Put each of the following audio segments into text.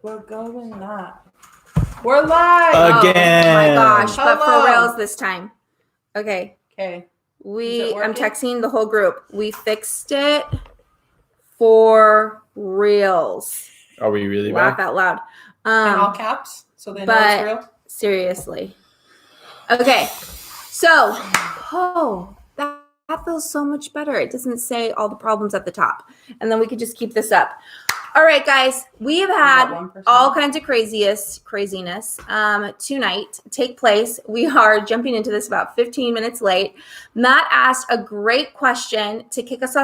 We're going live. We're live again. Oh my gosh! Hello. But for reals this time. Okay. Okay. I'm texting the whole group. We fixed it for reals. Are we really Laugh back? out loud. In all caps, so they know it's real. Seriously. Okay. So, that feels so much better. It doesn't say all the problems at the top. And then we could just keep this up. All right, guys. We have had all kinds of craziness tonight take place. We are jumping into this about 15 minutes late. Matt asked a great question to kick us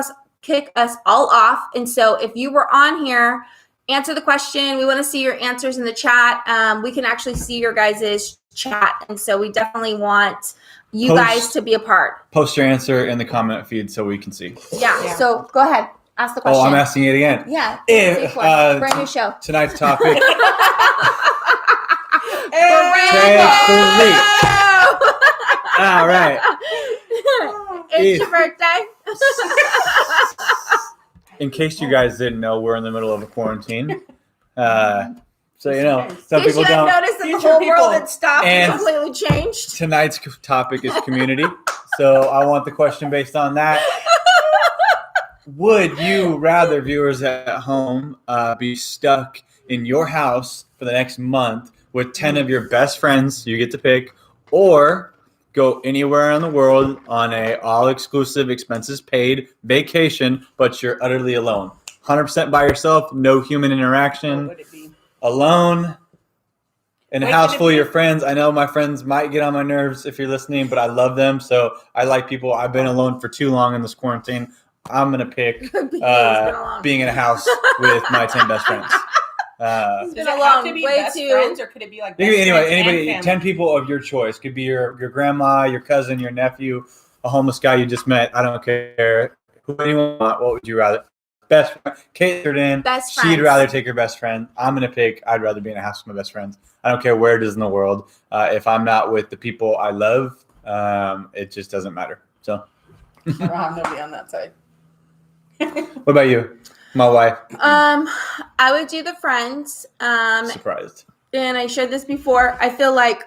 all off. And so if you were on here, answer the question. We want to see your answers in the chat. We can actually see your guys' chat. And so we definitely want you guys to be a part. Post your answer in the comment feed so we can see. Yeah. So go ahead. Ask the question. Oh, I'm asking it again. Yeah. Brand new show. Tonight's topic. All right. It's your birthday. In case you guys didn't know, we're in the middle of a quarantine. So, you know, some people don't. Noticed that the whole world had stopped and completely changed. Tonight's topic is community. So I want the question based on that. Would you rather, viewers at home, be stuck in your house for the next month with 10 of your best friends you get to pick, or go anywhere in the world on a all-exclusive, expenses-paid vacation, but you're utterly alone? 100% by yourself, no human interaction. What would it be? Alone in a house full of your friends. I know my friends might get on my nerves if you're listening, but I love them. So I like people. I've been alone for too long in this quarantine. I'm going to pick being in a house with my 10 best friends. Does it have to be best friends, or could it be like anybody, 10 people of your choice. Could be your grandma, your cousin, your nephew, a homeless guy you just met. I don't care. Who anyone want, what would you rather? Best friend. Kate entered in. She'd rather take her best friend. I'm going to pick, I'd rather be in a house with my best friends. I don't care where it is in the world. If I'm not with the people I love, it just doesn't matter. So I don't have nobody on that side. What about you, my wife? I would do the friends. Surprised. And I shared this before. I feel like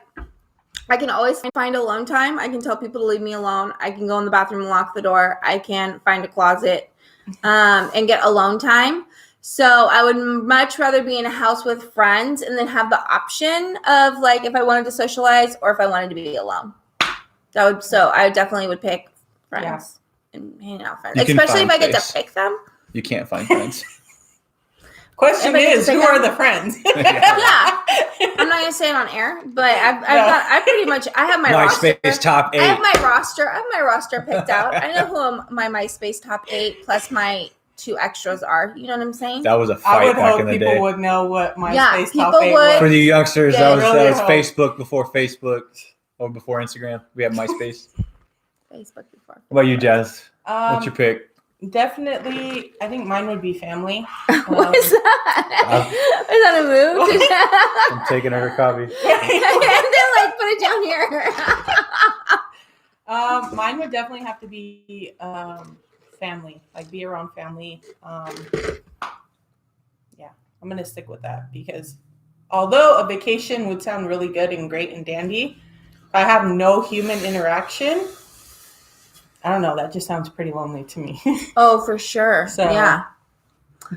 I can always find alone time. I can tell people to leave me alone. I can go in the bathroom and lock the door. I can find a closet and get alone time. So I would much rather be in a house with friends and then have the option of, like, if I wanted to socialize or if I wanted to be alone. I definitely would pick friends and hang out with friends, especially if I get to pick them. You can't find friends. Question is, who are the friends? Yeah, I'm not gonna say it on air, but I have my MySpace roster. top 8. I have my roster picked out. I know who my MySpace top 8 plus my 2 extras are. You know what I'm saying? That was a fight back in the day. People would know what MySpace top 8 would. was. For the youngsters, Yeah, that was Facebook before Facebook or before Instagram. We have MySpace. Facebook before. What about you, Jazz? What's your pick? Definitely, I think mine would be family. What is that? Is that a move? I'm taking her coffee. And then, like, put it down here. Mine would definitely have to be family, like be around family. Yeah, I'm going to stick with that because although a vacation would sound really good and great and dandy, if I have no human interaction, I don't know. That just sounds pretty lonely to me. Oh, for sure. So, yeah.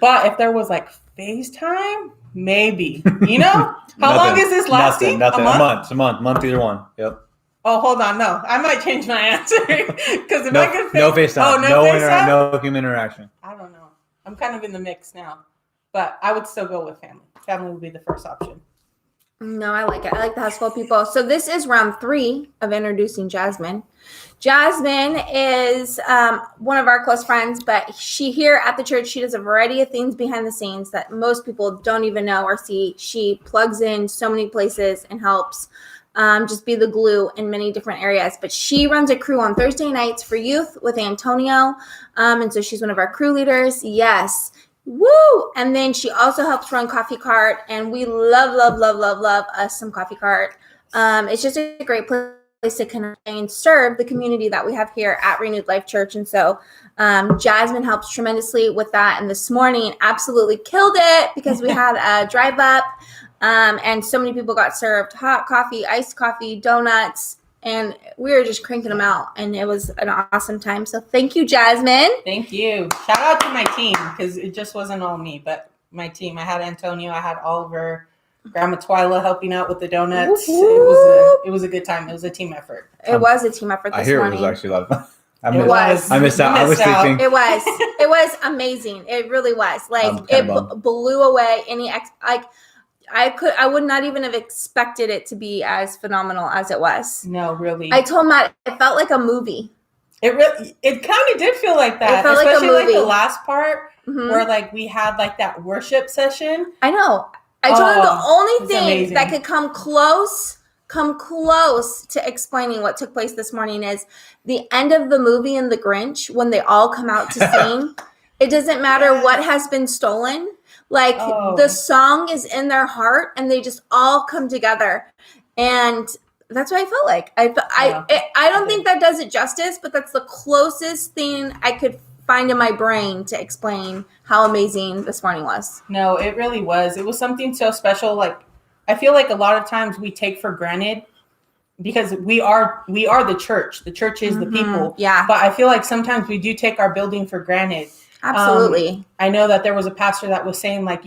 But if there was like FaceTime, maybe. You know? How long is this lasting? Nothing. A month, either one. Yep. Oh, hold on. No, I might change my answer. Because if I could no FaceTime. No human interaction. I don't know. I'm kind of in the mix now. But I would still go with family. Family would be the first option. No, I like it. I like the house full of people. So this is round 3 of introducing Jasmine. Jasmine is one of our close friends, but she here at the church, she does a variety of things behind the scenes that most people don't even know or see. She plugs in so many places and helps just be the glue in many different areas. But she runs a crew on Thursday nights for youth with Antonio. And so she's one of our crew leaders. Yes. Woo! And then she also helps run Coffee Cart, and we love us some Coffee Cart. It's just a great place to connect and serve the community that we have here at Renewed Life Church. And so Jasmine helps tremendously with that. And this morning absolutely killed it because we had a drive up and so many people got served hot coffee, iced coffee, donuts, and we were just cranking them out. And it was an awesome time. So thank you, Jasmine. Thank you. Shout out to my team because it just wasn't all me, but my team. I had Antonio, I had Oliver, Grandma Twyla helping out with the donuts. It was a good time. It was a team effort. It was a team effort this morning. It was actually a lot of fun. I missed out. I was sleeping. It was amazing. It really was. Like it blew away any I would not even have expected it to be as phenomenal as it was. No, really. I told Matt it felt like a movie. It kind of did feel like that. It felt especially like a movie. Like the last part where like we had like that worship session. I know. I told him the only thing that could come close to explaining what took place this morning is the end of the movie in The Grinch when they all come out to sing. It doesn't matter what has been stolen. Like the song is in their heart and they just all come together. And that's what I felt like. I don't think that does it justice, but that's the closest thing I could find in my brain to explain how amazing this morning was. No, it really was. It was something so special. Like I feel like a lot of times we take for granted because we are the church. The church is the people. Yeah. But I feel like sometimes we do take our building for granted. Absolutely. I know that there was a pastor that was saying like,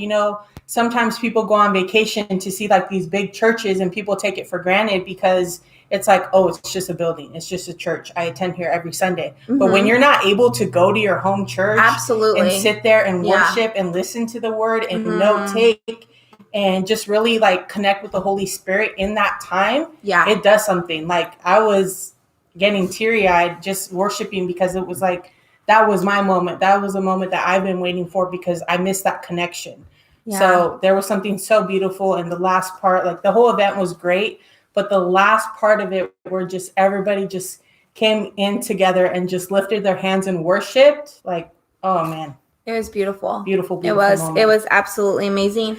sometimes people go on vacation to see like these big churches and people take it for granted because it's like, oh, it's just a building. It's just a church. I attend here every Sunday. But when you're not able to go to your home church and sit there and worship and listen to the word and note take and just really like connect with the Holy Spirit in that time, it does something. Like I was getting teary-eyed just worshiping because it was like, that was my moment. That was a moment that I've been waiting for because I missed that connection. Yeah. So there was something so beautiful. And the last part, like the whole event was great, but the last part of it where just everybody just came in together and just lifted their hands and worshiped. Like, oh man. It was beautiful. Beautiful moment. It was absolutely amazing.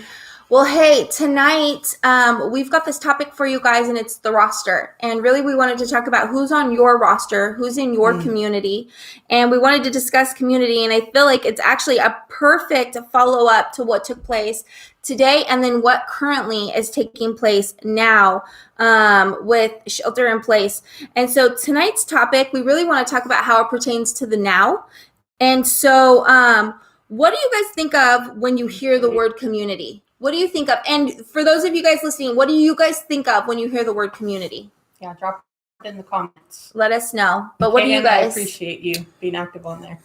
Well, hey, tonight we've got this topic for you guys, and it's the roster. And really, we wanted to talk about who's on your roster, who's in your community. And we wanted to discuss community. And I feel like it's actually a perfect follow-up to what took place today and then what currently is taking place now with Shelter in Place. And so tonight's topic, we really want to talk about how it pertains to the now. And so what do you guys think of when you hear the word community? What do you think of? And for those of you guys listening, what do you guys think of when you hear the word community? Yeah, drop it in the comments. Let us know. But what do you guys? I appreciate you being active on there.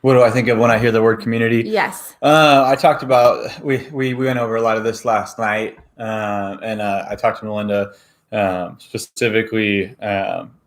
What do I think of when I hear the word community? Yes. I talked about, we went over a lot of this last night. And I talked to Melinda specifically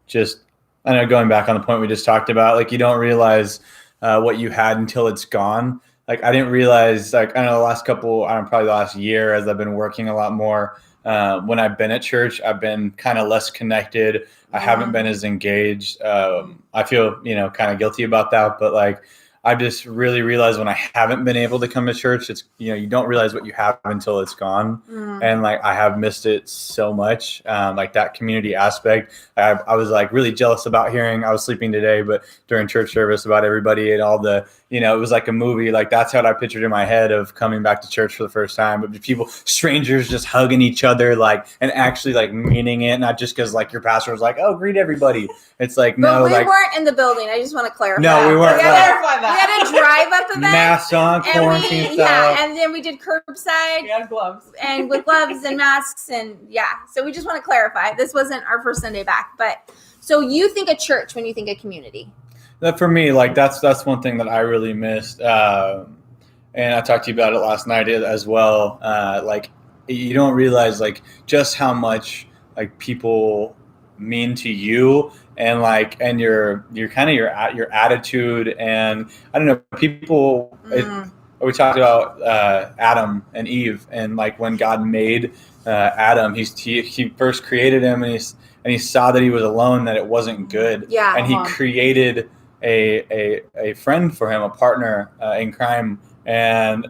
just, I know going back on the point we just talked about, like you don't realize what you had until it's gone. Like I didn't realize, like I know the last probably the last year as I've been working a lot more, when I've been at church, I've been kind of less connected. I haven't been as engaged. I feel, kind of guilty about that, but like, I just really realized when I haven't been able to come to church, it's, you don't realize what you have until it's gone. And like, I have missed it so much. Like that community aspect, I was like really jealous about hearing, I was sleeping today, but during church service about everybody and all the, it was like a movie. Like that's what I pictured in my head of coming back to church for the first time. But people, strangers just hugging each other, like, and actually like meaning it, not just because like your pastor was like, oh, greet everybody. It's like, no, we like, weren't in the building. I just want to clarify. No, we weren't. We had a drive-up event. Masks on, quarantine style. Yeah, and then we did curbside. We had gloves. And with gloves and masks and so we just want to clarify. This wasn't our first Sunday back. But so you think of church when you think of community. That for me, like that's one thing that I really missed. And I talked to you about it last night as well. Like you don't realize like just how much like people mean to you and like, and your kind of your attitude. And I don't know, people, we talked about Adam and Eve, and like when God made Adam, he first created him and he saw that he was alone, that it wasn't good. Yeah. And he created a friend for him, a partner in crime. And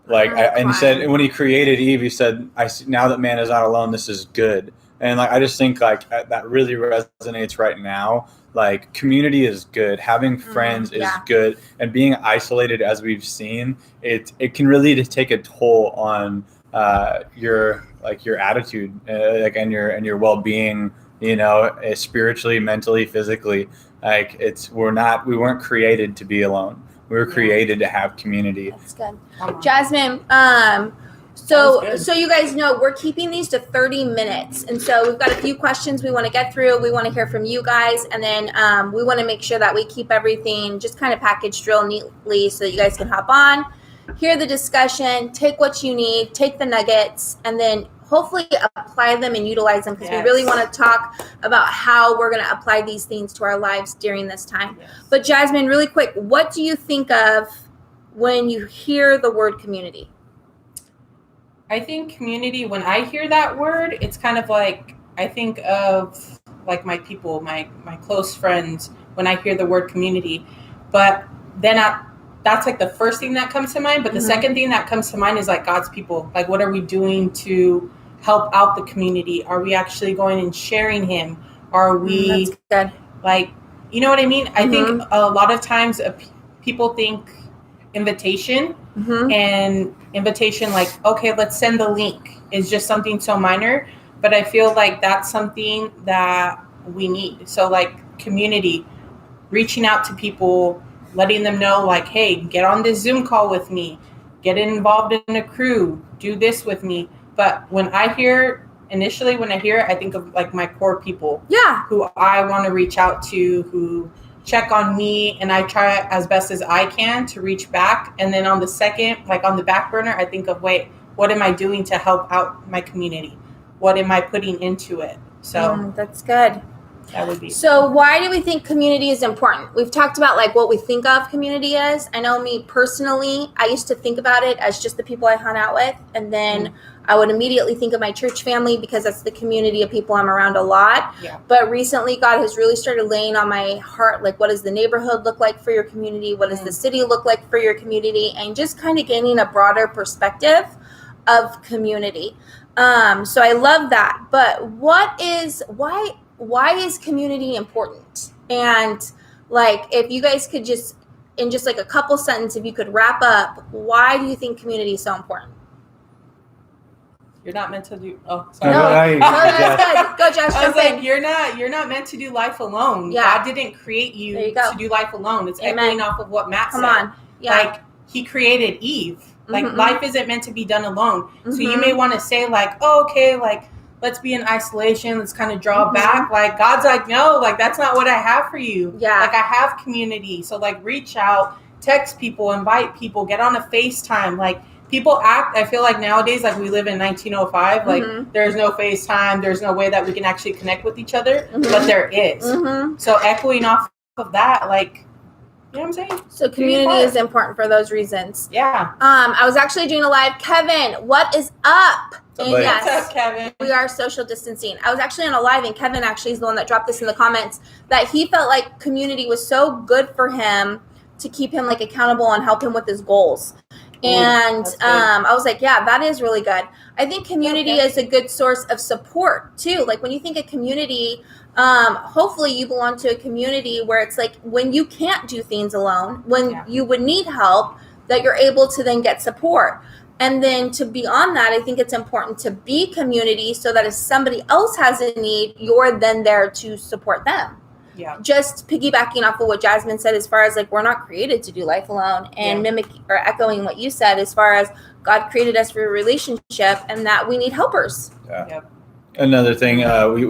like, and he said, when he created Eve, he said, I see now that man is not alone, this is good. And like, I just think like that really resonates right now. Like, community is good. Having friends is good, and being isolated, as we've seen, it can really just take a toll on your attitude, and your well-being. Spiritually, mentally, physically. Like, we weren't created to be alone. We were created to have community. That's good. Jasmine, so you guys know we're keeping these to 30 minutes. And so we've got a few questions we want to get through. We want to hear from you guys. And then we want to make sure that we keep everything just kind of packaged real neatly so that you guys can hop on, hear the discussion, take what you need, take the nuggets, and then hopefully apply them and utilize them, because we really want to talk about how we're going to apply these things to our lives during this time. Yes. But Jasmine, really quick, what do you think of when you hear the word community? I think community, when I hear that word, it's kind of like, I think of like my people, my close friends, when I hear the word community. But then that's like the first thing that comes to mind. But the second thing that comes to mind is like God's people. Like, what are we doing to help out the community? Are we actually going and sharing him? Are we like, you know what I mean? I think a lot of times people think invitation and invitation, like, okay, let's send the link, is just something so minor. But I feel like that's something that we need. So like community, reaching out to people, letting them know like, hey, get on this Zoom call with me, get involved in a crew, do this with me. But when I hear it, I think of like my core people, who I want to reach out to, who check on me, and I try as best as I can to reach back. And then on the second, like on the back burner, I think of, wait, what am I doing to help out my community? What am I putting into it? So that's good. That would be. So why do we think community is important? We've talked about like what we think of community as. I know me personally, I used to think about it as just the people I hung out with. And then I would immediately think of my church family, because that's the community of people I'm around a lot. Yeah. But recently God has really started laying on my heart, like, what does the neighborhood look like for your community? What does the city look like for your community? And just kind of gaining a broader perspective of community. So I love that. But why is community important? And like, if you guys could just, in just like a couple sentences, if you could wrap up, why do you think community is so important? You're not meant to do. Oh, sorry. No, that's good. Go, Josh. I was like, you're not meant to do life alone. Yeah. God didn't create you to do life alone. It's echoing off of what Matt said. Come on. Yeah. Like, he created Eve. Like, life isn't meant to be done alone. So you may want to say like, oh, okay, like, let's be in isolation. Let's kind of draw back. Like, God's like, no, like, that's not what I have for you. Yeah. Like, I have community. So like, reach out, text people, invite people, get on a FaceTime. Like, people act, I feel like nowadays, like we live in 1905, like there's no FaceTime, there's no way that we can actually connect with each other, but there is. So echoing off of that, like, you know what I'm saying? So community is important for those reasons. Yeah. I was actually doing a live. Kevin, what is up? And yes, what's up, Kevin? We are social distancing. I was actually on a live, and Kevin actually is the one that dropped this in the comments, that he felt like community was so good for him to keep him like accountable and help him with his goals. And I was like, yeah, that is really good. I think community is a good source of support too. Like, when you think of community, hopefully you belong to a community where it's like, when you can't do things alone, when you would need help, that you're able to then get support. And then to be on that, I think it's important to be community, so that if somebody else has a need, you're then there to support them. Yeah. Just piggybacking off of what Jasmine said, as far as like, we're not created to do life alone, and mimicking or echoing what you said, as far as God created us for a relationship, and that we need helpers. Yeah. Yep. Another thing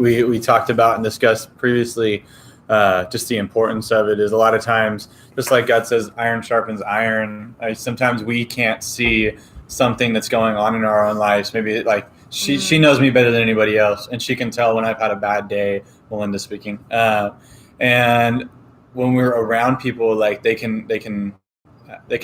we talked about and discussed previously, just the importance of it, is a lot of times, just like God says, iron sharpens iron. Sometimes we can't see something that's going on in our own lives. Maybe like she knows me better than anybody else, and she can tell when I've had a bad day. Melinda speaking. And when we're around people, like they can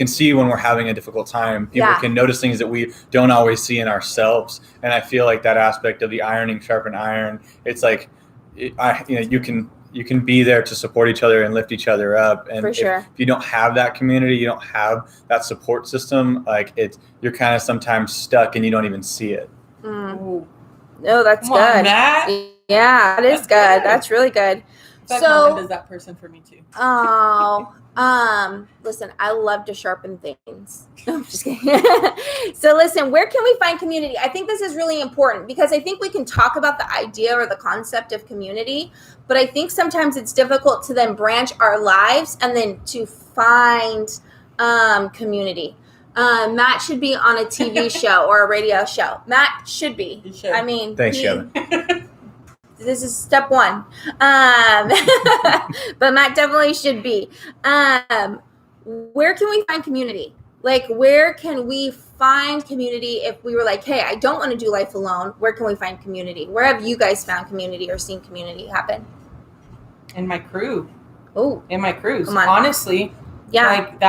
see when we're having a difficult time. People can notice things that we don't always see in ourselves. And I feel like that aspect of the ironing sharpen iron, it's like, you can be there to support each other and lift each other up. And if you don't have that community, you don't have that support system, like you're kind of sometimes stuck and you don't even see it. No, that's Come on, good. Matt. Yeah, that is good. That's good. That's really good. Like Melinda's that person for me too. Listen, I love to sharpen things. No, I'm just kidding. So listen, where can we find community? I think this is really important because I think we can talk about the idea or the concept of community, but I think sometimes it's difficult to then branch our lives and then to find community. Matt should be on a TV show or a radio show. Matt should be. He should. I mean, Thanks, Kevin. This is step one. But Matt definitely should be. Where can we find community? Like, where can we find community if we were like, hey, I don't want to do life alone? Where can we find community? Where have you guys found community or seen community happen? In my crew. Oh, in my crews. Come on. Honestly, yeah. like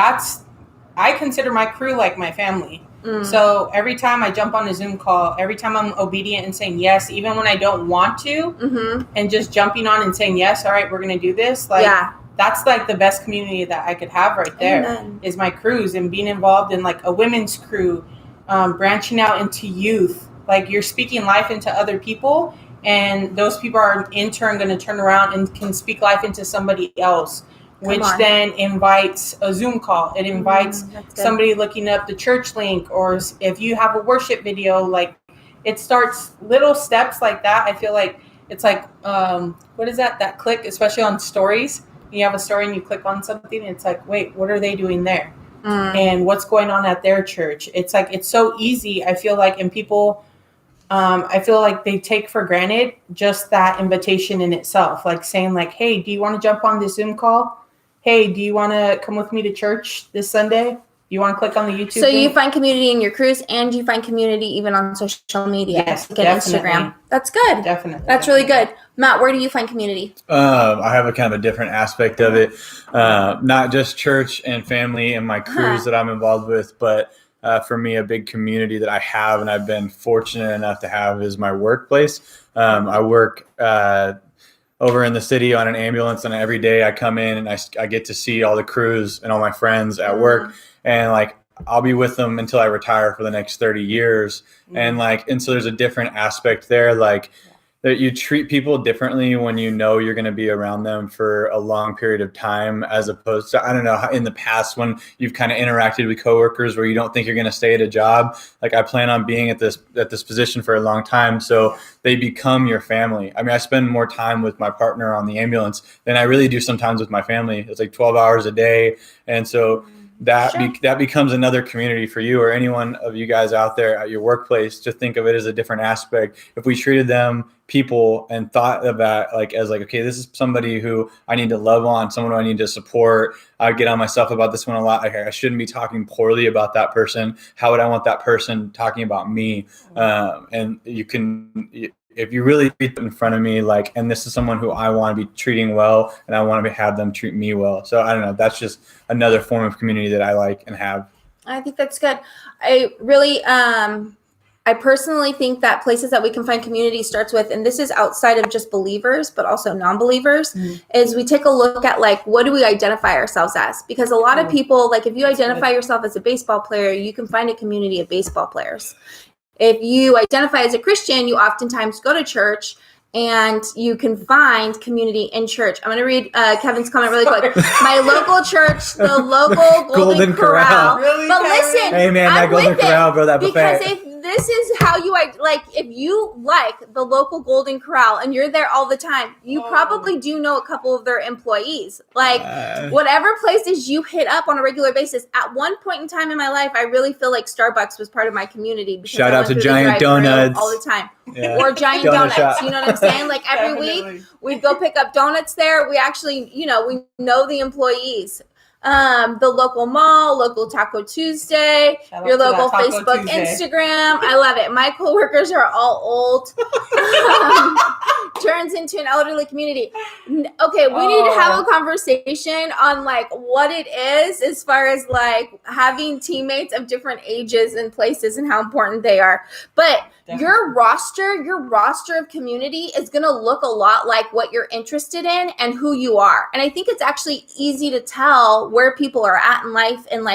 I consider my crew like my family. So every time I jump on a Zoom call, every time I'm obedient and saying yes, even when I don't want to, and just jumping on and saying yes, all right, we're going to do this. Like, that's like the best community that I could have right there. Is my crews and being involved in like a women's crew, branching out into youth. Like, you're speaking life into other people, and those people are in turn going to turn around and can speak life into somebody else, which then invites a Zoom call. It invites somebody looking up the church link, or if you have a worship video, like, it starts little steps like that. I feel like it's like, what is that click, especially on stories? You have a story and you click on something, and it's like, wait, what are they doing there? And what's going on at their church? It's like, it's so easy. I feel like, and people, I feel like they take for granted just that invitation in itself. Like saying like, hey, do you want to jump on this Zoom call? Hey, do you want to come with me to church this Sunday? You want to click on the YouTube So link? you find community in your crews, and you find community even on social media, yes, like Instagram. That's good. Definitely. That's really good. Matt, where do you find community? I have a kind of a different aspect of it. Not just church and family and my crews that I'm involved with, but for me, a big community that I have and I've been fortunate enough to have is my workplace. I work over in the city on an ambulance, and every day I come in and I get to see all the crews and all my friends at work, and like, I'll be with them until I retire for the next 30 years. And so there's a different aspect there, like that you treat people differently when you know you're going to be around them for a long period of time, as opposed to, I don't know, in the past when you've kind of interacted with coworkers where you don't think you're going to stay at a job. Like, I plan on being at this position for a long time. So they become your family. I mean, I spend more time with my partner on the ambulance than I really do sometimes with my family. It's like 12 hours a day. And so that becomes another community for you, or anyone of you guys out there at your workplace. To think of it as a different aspect. If we treated them people and thought of that as okay, this is somebody who I need to love on, someone who I need to support. I get on myself about this one a lot. I shouldn't be talking poorly about that person. How would I want that person talking about me? And you can, if you really treat them in front of me, and this is someone who I want to be treating well, and I want to have them treat me well. So I don't know. That's just another form of community that I like and have. I think that's good. I really, I personally think that places that we can find community starts with, and this is outside of just believers, but also non-believers, is we take a look at what do we identify ourselves as? Because a lot of people, if you identify yourself as a baseball player, you can find a community of baseball players. If you identify as a Christian, you oftentimes go to church, and you can find community in church. I'm going to read Kevin's comment really quick. My local church, the local Golden Corral. Really, but Kevin? listen, hey man, that Golden Corral, bro, that buffet. Because if this is how you if you like the local Golden Corral and you're there all the time, you probably do know a couple of their employees. Whatever places you hit up on a regular basis. At one point in time in my life, I really feel like Starbucks was part of my community. Shout out to Giant Donuts all the time, or Giant Donuts. Shop. You know what I'm saying? Every week we'd go pick up donuts there. We actually, we know the employees. The local mall, local Taco Tuesday, your local Facebook, Instagram. I love it. My coworkers are all old. Turns into an elderly community. Okay, we need to have a conversation on what it is as far as having teammates of different ages and places and how important they are. But your roster of community is going to look a lot like what you're interested in and who you are. And I think it's actually easy to tell where people are at in life and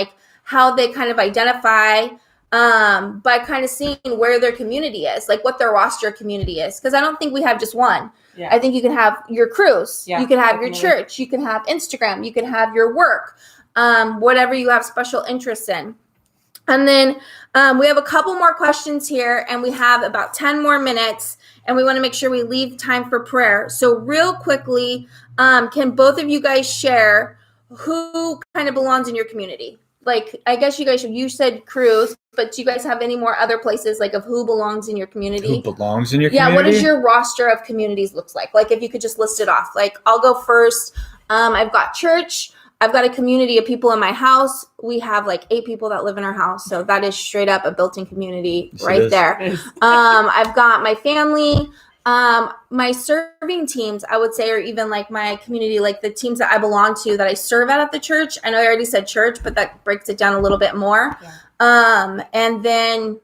how they kind of identify by kind of seeing where their community is, like what their roster community is. Because I don't think we have just one. Yeah. I think you can have your cruise, Yeah, you can have definitely. your church, you can have Instagram, you can have your work, whatever you have special interests in. And then we have a couple more questions here, and we have about 10 more minutes, and we want to make sure we leave time for prayer. So real quickly, can both of you guys share who kind of belongs in your community? Like, I guess you said cruise, but do you guys have any more other places, like, of who belongs in your community? Who belongs in your community? Yeah, what does your roster of communities look like? Like, if you could just list it off. Like, I'll go first. I've got church. I've got a community of people in my house. We have like 8 people that live in our house. So that is straight up a built-in community right there. I've got my family. My serving teams, I would say, or even like my community, like the teams that I belong to that I serve at the church. I know I already said church, but that breaks it down a little bit more. Yeah. And then,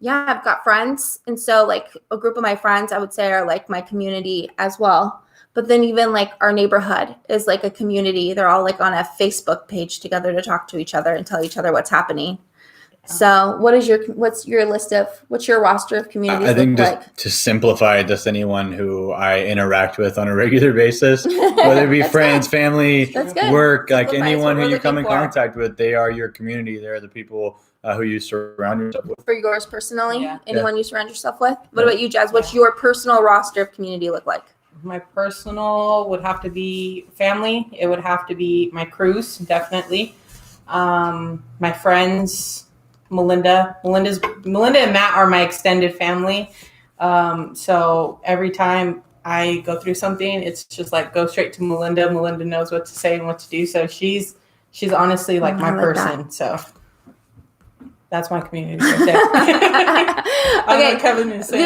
yeah, I've got friends. And so like a group of my friends, I would say, are like my community as well. But then even like our neighborhood is like a community. They're all like on a Facebook page together to talk to each other and tell each other what's happening. So what's your roster of communities I think look just like? to simplify it, just anyone who I interact with on a regular basis, whether it be friends, family, work, like anyone who you come in contact with, they are your community. They're the people who you surround yourself with. For yours personally, anyone you surround yourself with? What about you, Jazz? What's your personal roster of community look like? My personal would have to be family. It would have to be my cruise, definitely. My friends, Melinda and Matt are my extended family. So every time I go through something, it's just like go straight to Melinda. Melinda knows what to say and what to do. So she's honestly like my person. So that's my community right there. Okay,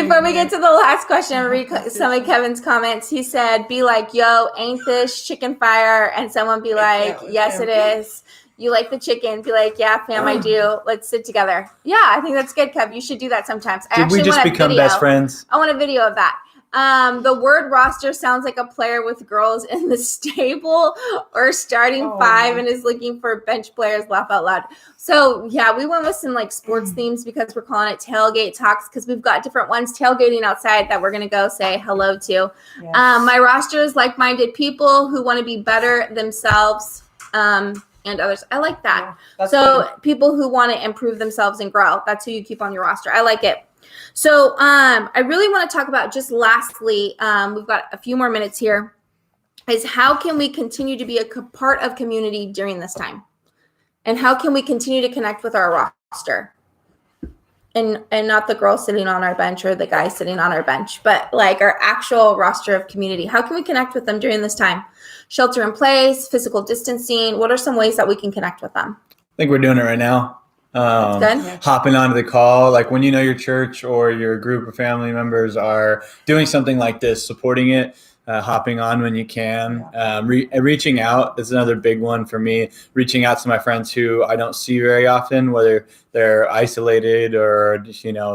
before we get to the last question, I'll read some of Kevin's comments. He said, be like, yo, ain't this chicken fire? And someone be like, yes, it is. You like the chicken? Be like, yeah, fam, I do. Let's sit together. Yeah, I think that's good, Kev. You should do that sometimes. Did we just become best friends? I want a video of that. The word roster sounds like a player with girls in the stable or starting 5 and is looking for bench players. Laugh out loud. So yeah, we went with some like sports themes because we're calling it Tailgate Talks because we've got different ones tailgating outside that we're going to go say hello to. Yes. My roster is like-minded people who want to be better themselves and others. I like that. Yeah, so good. People who want to improve themselves and grow. That's who you keep on your roster. I like it. So I really want to talk about just lastly, we've got a few more minutes here, is how can we continue to be a part of community during this time? And how can we continue to connect with our roster? And not the girl sitting on our bench or the guy sitting on our bench, but like our actual roster of community. How can we connect with them during this time? Shelter in place, physical distancing. What are some ways that we can connect with them? I think we're doing it right now. Hopping onto the call, like when you know your church or your group of family members are doing something like this, supporting it, hopping on when you can, reaching out is another big one for me. Reaching out to my friends who I don't see very often, whether they're isolated or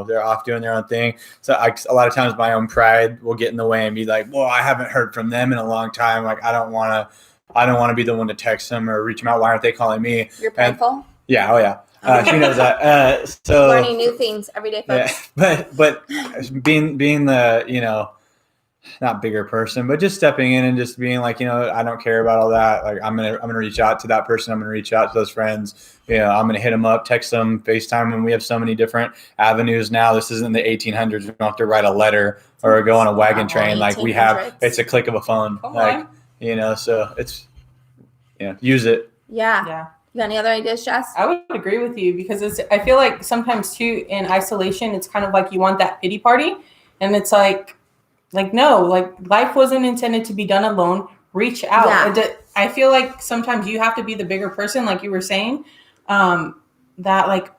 they're off doing their own thing. So a lot of times my own pride will get in the way and be like, well, I haven't heard from them in a long time. Like I don't want to be the one to text them or reach them out. Why aren't they calling me? You're prideful? Yeah. Oh yeah. She knows that. So learning new things every day, folks. Yeah, but being the not bigger person, but just stepping in and just being like, I don't care about all that. Like I'm gonna reach out to that person. I'm gonna reach out to those friends. I'm gonna hit them up, text them, FaceTime, and we have so many different avenues now. This isn't the 1800s. We don't have to write a letter or go on a wagon train. Like we have, it's a click of a phone. So it's use it. Yeah. You got any other ideas, Jess? I would agree with you because I feel like sometimes too in isolation, it's kind of like you want that pity party, and it's like no, like life wasn't intended to be done alone. Reach out. Yeah. I feel like sometimes you have to be the bigger person, like you were saying, that like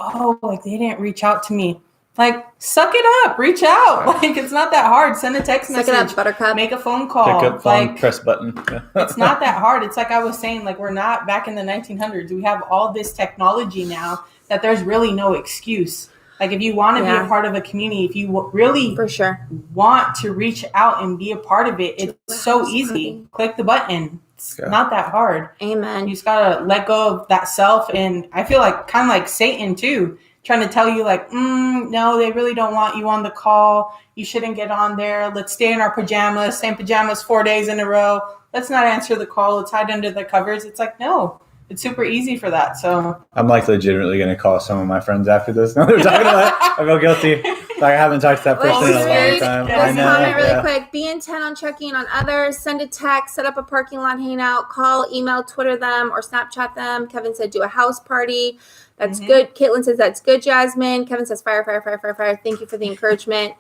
they didn't reach out to me. Like, suck it up, reach out. Like, it's not that hard. Send a text message. Suck it up, buttercup. Make a phone call. Pick up phone, press button. It's not that hard. It's like I was saying, like, we're not back in the 1900s. We have all this technology now that there's really no excuse. Like, if you want to be a part of a community, if you really for sure want to reach out and be a part of it, it's so easy. Click the button. It's not that hard. Amen. You just got to let go of that self. And I feel like kind of like Satan, too. trying to tell you like, no, they really don't want you on the call. You shouldn't get on there. Let's stay in our pajamas, same pajamas 4 days in a row. Let's not answer the call. Let's hide under the covers. It's like, no, it's super easy for that. So I'm like legitimately going to call some of my friends after this. No, they're talking about it. I feel guilty. I haven't talked to that person in a long time. Let's comment really quick. Be intent on checking on others. Send a text. Set up a parking lot hangout. Call, email, Twitter them, or Snapchat them. Kevin said do a house party. That's good. Caitlin says that's good, Jasmine. Kevin says fire, fire, fire, fire, fire. Thank you for the encouragement,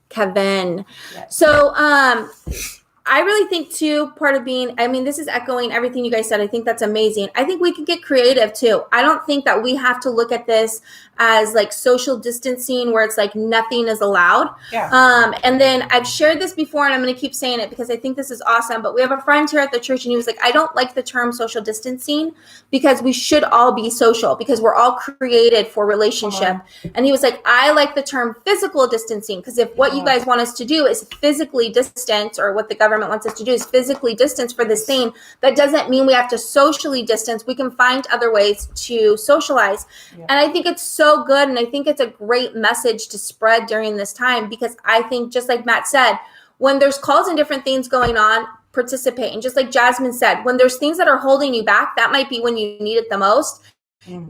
Kevin. Yes. So I really think too, part of being, I mean, this is echoing everything you guys said. I think that's amazing. I think we could get creative too. I don't think that we have to look at this as like social distancing where it's like nothing is allowed. Yeah. And then I've shared this before and I'm going to keep saying it because I think this is awesome. But we have a friend here at the church and he was like, I don't like the term social distancing because we should all be social because we're all created for relationship. And he was like, I like the term physical distancing because if what you guys want us to do is physically distance or what the government wants us to do is physically distance for this thing, that doesn't mean we have to socially distance. We can find other ways to socialize. Yeah. And I think it's so good. And I think it's a great message to spread during this time because I think just like Matt said, when there's calls and different things going on, participate. And just like Jasmine said, when there's things that are holding you back, that might be when you need it the most.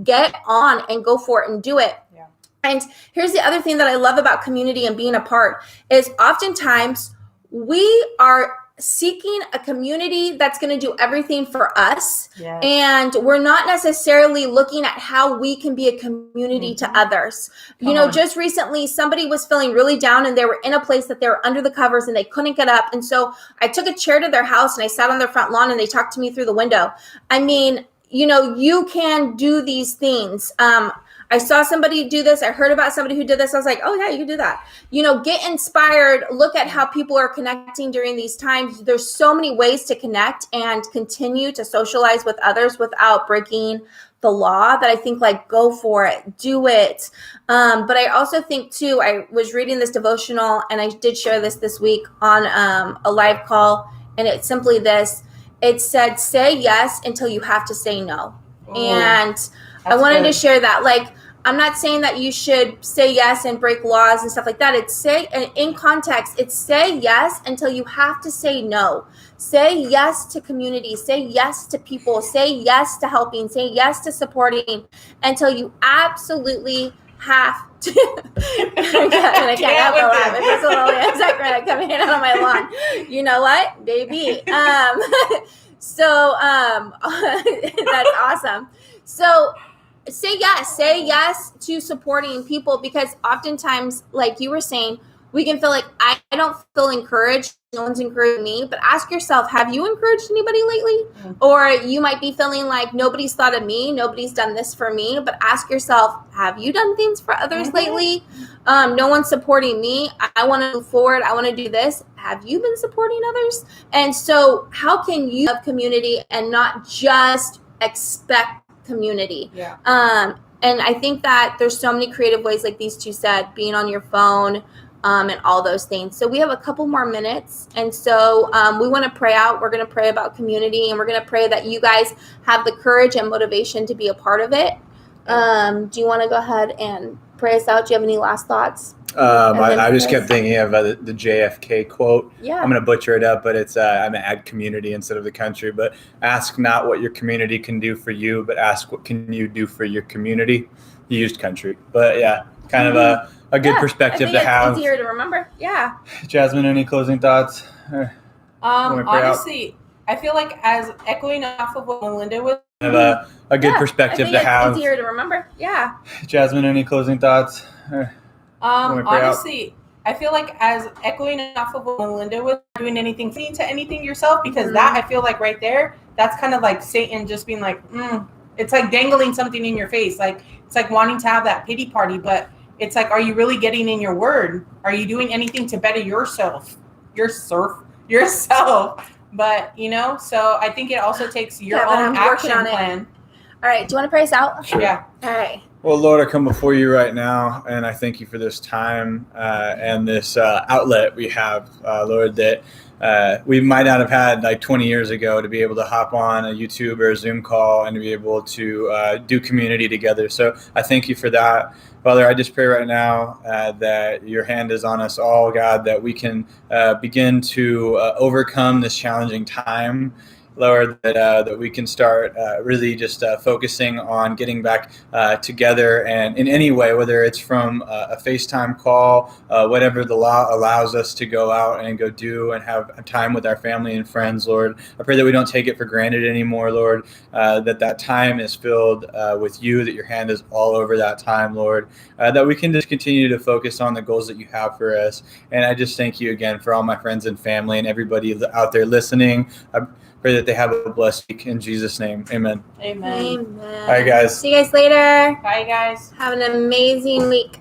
Get on and go for it and do it. Yeah. And here's the other thing that I love about community and being a part is oftentimes we are seeking a community that's going to do everything for us. Yes. And we're not necessarily looking at how we can be a community to others. Just recently somebody was feeling really down and they were in a place that they were under the covers and they couldn't get up. And so I took a chair to their house and I sat on their front lawn and they talked to me through the window. I mean, you can do these things. I saw somebody do this. I heard about somebody who did this. I was like, oh yeah, you can do that. Get inspired. Look at how people are connecting during these times. There's so many ways to connect and continue to socialize with others without breaking the law that I think like, go for it, do it. But I also think too, I was reading this devotional and I did share this week on a live call. And it's simply this, it said, say yes until you have to say no. And I wanted to share that. Like, I'm not saying that you should say yes and break laws and stuff like that. It's say, and in context, it's say yes until you have to say no. Say yes to community. Say yes to people. Say yes to helping. Say yes to supporting until you absolutely have to. I can't help but laugh. It's a little insect coming in on my lawn. You know what, baby? So that's awesome. So say yes to supporting people because oftentimes, like you were saying, we can feel like I don't feel encouraged. No one's encouraging me. But ask yourself, have you encouraged anybody lately? Or you might be feeling like nobody's thought of me. Nobody's done this for me. But ask yourself, have you done things for others lately? No one's supporting me. I want to move forward. I want to do this. Have you been supporting others? And so how can you have community and not just expect community? Yeah. And I think that there's so many creative ways, like these two said, being on your phone, and all those things. So we have a couple more minutes. And so we want to pray out. We're going to pray about community and we're going to pray that you guys have the courage and motivation to be a part of it. Do you want to go ahead and pray us out? Do you have any last thoughts? I just kept thinking of the JFK quote. Yeah. I'm going to butcher it up, but it's I'm going to add community instead of the country. But ask not what your community can do for you, but ask what can you do for your community. You used country. But yeah, kind of a good perspective to have. It's easier to remember. Yeah. Jasmine, any closing thoughts? Honestly, I feel like as echoing off of what Melinda was. Kind of a good perspective to have. It's easier to remember. Yeah. Jasmine, any closing thoughts? Honestly, I feel like as echoing off of what Melinda was doing anything to anything yourself, because that I feel like right there, that's kind of like Satan just being like, it's like dangling something in your face. Like it's like wanting to have that pity party, but it's like, are you really getting in your word? Are you doing anything to better yourself? But so I think it also takes your own action plan. All right. Do you want to pray us out? Yeah. All right. Well, Lord, I come before you right now, and I thank you for this time and this outlet we have, Lord, that we might not have had like 20 years ago to be able to hop on a YouTube or a Zoom call and to be able to do community together. So I thank you for that. Father, I just pray right now that your hand is on us all, God, that we can begin to overcome this challenging time. Lord, that we can start really just focusing on getting back together, and in any way, whether it's from a FaceTime call, whatever the law allows us to go out and go do and have time with our family and friends, Lord. I pray that we don't take it for granted anymore, Lord, that time is filled with you, that your hand is all over that time, Lord, that we can just continue to focus on the goals that you have for us. And I just thank you again for all my friends and family and everybody out there listening. I pray that they have a blessed week in Jesus' name. Amen. Amen. Amen. All right, guys. See you guys later. Bye, guys. Have an amazing week.